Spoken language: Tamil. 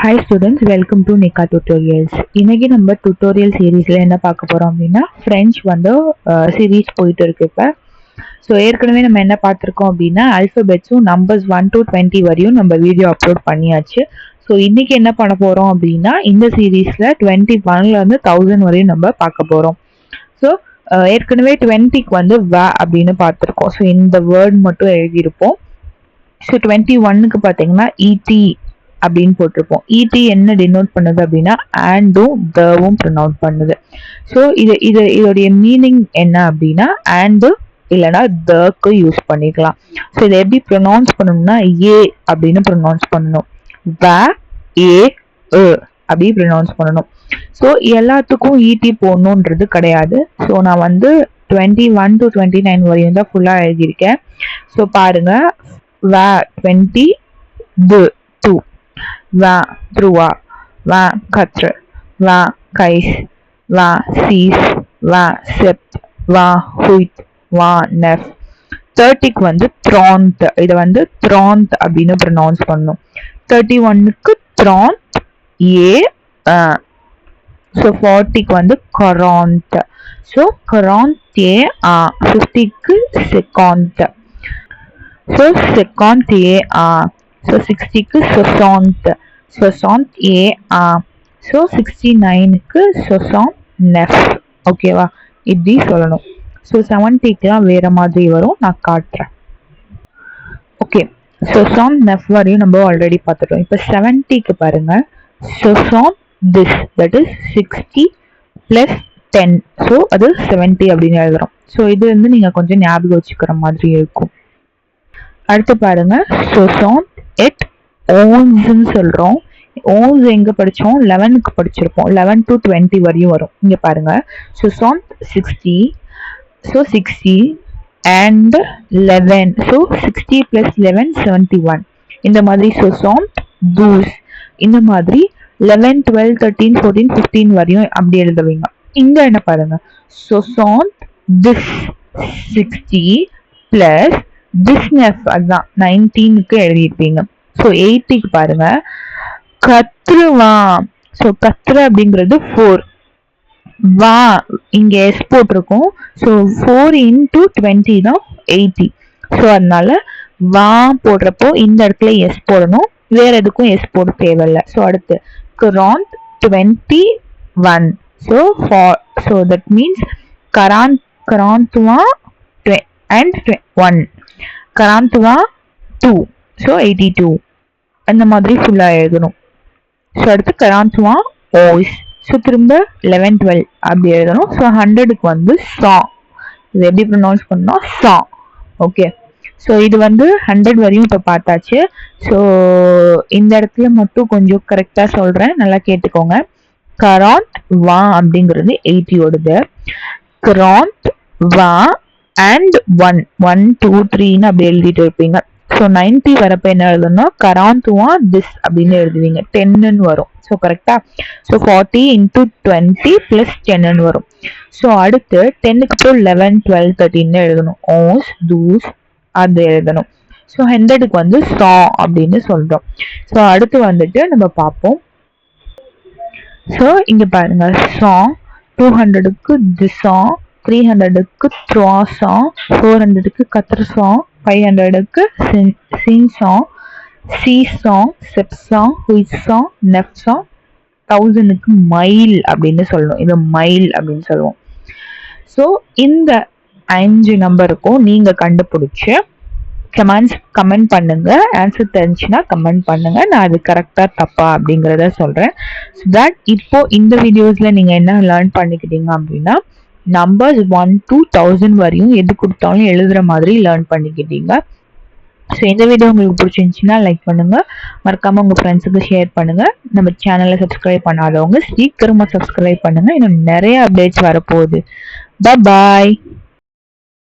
Hi students, welcome to Nika Tutorials. இன்னைக்கு நம்ம tutorial சீரீஸ்ல என்ன பார்க்க போறோம் அப்படின்னா French வந்து சீரீஸ் போயிட்டு இருக்கு இப்ப. ஸோ ஏற்கனவே நம்ம என்ன பார்த்துருக்கோம் அப்படின்னா அல்பபெட்ஸும் நம்பர்ஸ் 1 to 20 வரையும் நம்ம வீடியோ அப்லோட் பண்ணியாச்சு. ஸோ இன்னைக்கு என்ன பண்ண போறோம் அப்படின்னா இந்த சீரீஸ்ல 21ல இருந்து 1000 வரையும் நம்ம பார்க்க போறோம். ஸோ ஏற்கனவே 20க்கு வந்து வ அப்படின்னு பார்த்துருக்கோம். ஸோ இந்த வேர்ட் மட்டும் எழுதியிருப்போம். ஸோ 21க்கு பார்த்தீங்கன்னா இடி அப்படின்னு போட்டிருப்போம். இடி என்ன டினோட் பண்ணுது அப்படின்னா ஆண்டும் தவும் ப்ரொனவுன்ஸ் பண்ணுது. ஸோ இதோடைய மீனிங் என்ன அப்படின்னா ஆண்டு இல்லைன்னா தக்கு யூஸ் பண்ணிக்கலாம். ஸோ இதை எப்படி ப்ரொனவுன்ஸ் பண்ணணும்னா ஏ அப்படின்னு ப்ரொனவுன்ஸ் பண்ணணும். வ ஏ அப்படி ப்ரொனவுன்ஸ் பண்ணணும். ஸோ எல்லாத்துக்கும் இடி போடணுன்றது கிடையாது. ஸோ நான் வந்து 21 to 29 வரையும் தான் ஃபுல்லாக எழுதியிருக்கேன். ஸோ பாருங்க, வ 20 2 va droit, va quatre, va cais, va six, va sept, va huit, va neuf. 30க்கு வந்து trente, இதை வந்து trente அப்படின்னு ப்ரொனவுன்ஸ் பண்ணணும். 31க்கு trente ஏ. ஸோ 40க்கு வந்து quarante, ஸோ quarante ஏ. 50க்கு secante, ஸோ secante ஏ. ஸோ 60க்கு soixante, soixante ஏ. ஸோ 69க்கு soixante-neuf. ஓகேவா, இப்படி சொல்லணும். ஸோ 70க்குலாம் வேற மாதிரி வரும், நான் காட்டுறேன். ஓகே, soixante-neuf வரையும் நம்ம ஆல்ரெடி பார்த்துட்டோம். இப்போ 70க்கு பாருங்க, soixante-dix, தட் இஸ் 60 + 10. ஸோ அது 70 அப்படின்னு எழுதுறோம். ஸோ இது வந்து நீங்க கொஞ்சம் ஞாபகம் வச்சுக்கிற மாதிரி இருக்கும். அடுத்து பாருங்க, soixante-et onze சொல்றோம். 11 எங்க படிச்சோம்? 11க்கு படிச்சிருப்போம். 11 to 20 வரையும் வரும். இங்க பாருங்க, soixante 60, so 60 and 11, so 60 + 11 71. இந்த மாதிரி soixante-douze, இந்த மாதிரி 11 12 13 14 15 வரையும் அப்படி எழுதுவீங்க. இங்க என்ன பாருங்க, soixante-dix 60 + 19, அதுதான் 19க்கு எழுதியிருப்பீங்க. ஸோ 80க்கு பாருங்க, கத்ருவா. ஸோ கத்ரு அப்படிங்கிறது 4, வா இங்க எஸ் போட்டிருக்கோம். ஸோ 4 × 20 தான் 80. ஸோ அதனால வா போடுறப்போ இந்த இடத்துல எஸ் போடணும், வேற எதுக்கும் எஸ் போட தேவையில்லை. ஸோ அடுத்து quarante 21, so that means quarante and 1, quarante 2, so 82. அந்த மாதிரி ஃபுல்லாக எழுதணும். ஸோ அடுத்து quarante onze, ஸோ திரும்ப 11 12 அப்படி எழுதணும். ஸோ 100க்கு வந்து 100, இது எப்படி ப்ரொனவுன்ஸ் பண்ணோம்? 100. ஓகே, ஸோ இது வந்து 100 வரையும் இப்போ பார்த்தாச்சு. ஸோ இந்த இடத்துல மட்டும் கொஞ்சம் கரெக்டாக சொல்கிறேன், நல்லா கேட்டுக்கோங்க. quarante அப்படிங்கிறது 80ஓடுது. quarante and 1 1 2 3ன்னு அப்படி எழுதிட்டு இருப்பீங்க. ஸோ 90 வரப்ப என்ன எழுதணும்னா quarante dix அப்படின்னு எழுதுவீங்க. 10ன்னு வரும். ஸோ கரெக்டா. ஸோ 40 × 20 + 10ன்னு வரும். ஸோ அடுத்து 10க்கு அப்புறம் 11 12 13ன்னு எழுதணும். 11 12 அது எழுதணும். ஸோ 100க்கு வந்து 100 அப்படின்னு சொல்றோம். ஸோ அடுத்து வந்துட்டு நம்ம பார்ப்போம். ஸோ இங்க பாருங்க, 100, 200க்கு 200, 300க்கு 300, 400க்கு 400, 500க்கு 500, 600, 700, 800, 900, 1000க்கு மைல் அப்படின்னு சொல்லணும். இது மைல் அப்படின்னு சொல்லுவோம். ஸோ இந்த 5 நம்பருக்கும் நீங்க கண்டுபிடிச்சு கமெண்ட் பண்ணுங்க. ஆன்சர் தெரிஞ்சுன்னா கமெண்ட் பண்ணுங்க, நான் அது கரெக்டா தப்பா அப்படிங்கிறத சொல்றேன். ஸோ தட் இப்போ இந்த வீடியோஸ்ல நீங்க என்ன லேர்ன் பண்ணிக்கிட்டீங்க அப்படின்னா நம்பர்ஸ் 1 to 1000 வரையும் எது கொடுத்தாலும் எழுதுற மாதிரி லேர்ன் பண்ணிக்கிட்டீங்க. ஸோ இந்த வீடியோ உங்களுக்கு பிடிச்சிருந்துச்சுன்னா லைக் பண்ணுங்க, மறக்காம உங்க ஃப்ரெண்ட்ஸுக்கு ஷேர் பண்ணுங்க. நம்ம சேனலை சப்ஸ்கிரைப் பண்ணாதவங்க சீக்கிரமா சப்ஸ்கிரைப் பண்ணுங்க, இன்னும் நிறைய அப்டேட்ஸ் வரப்போகுது. பாய்.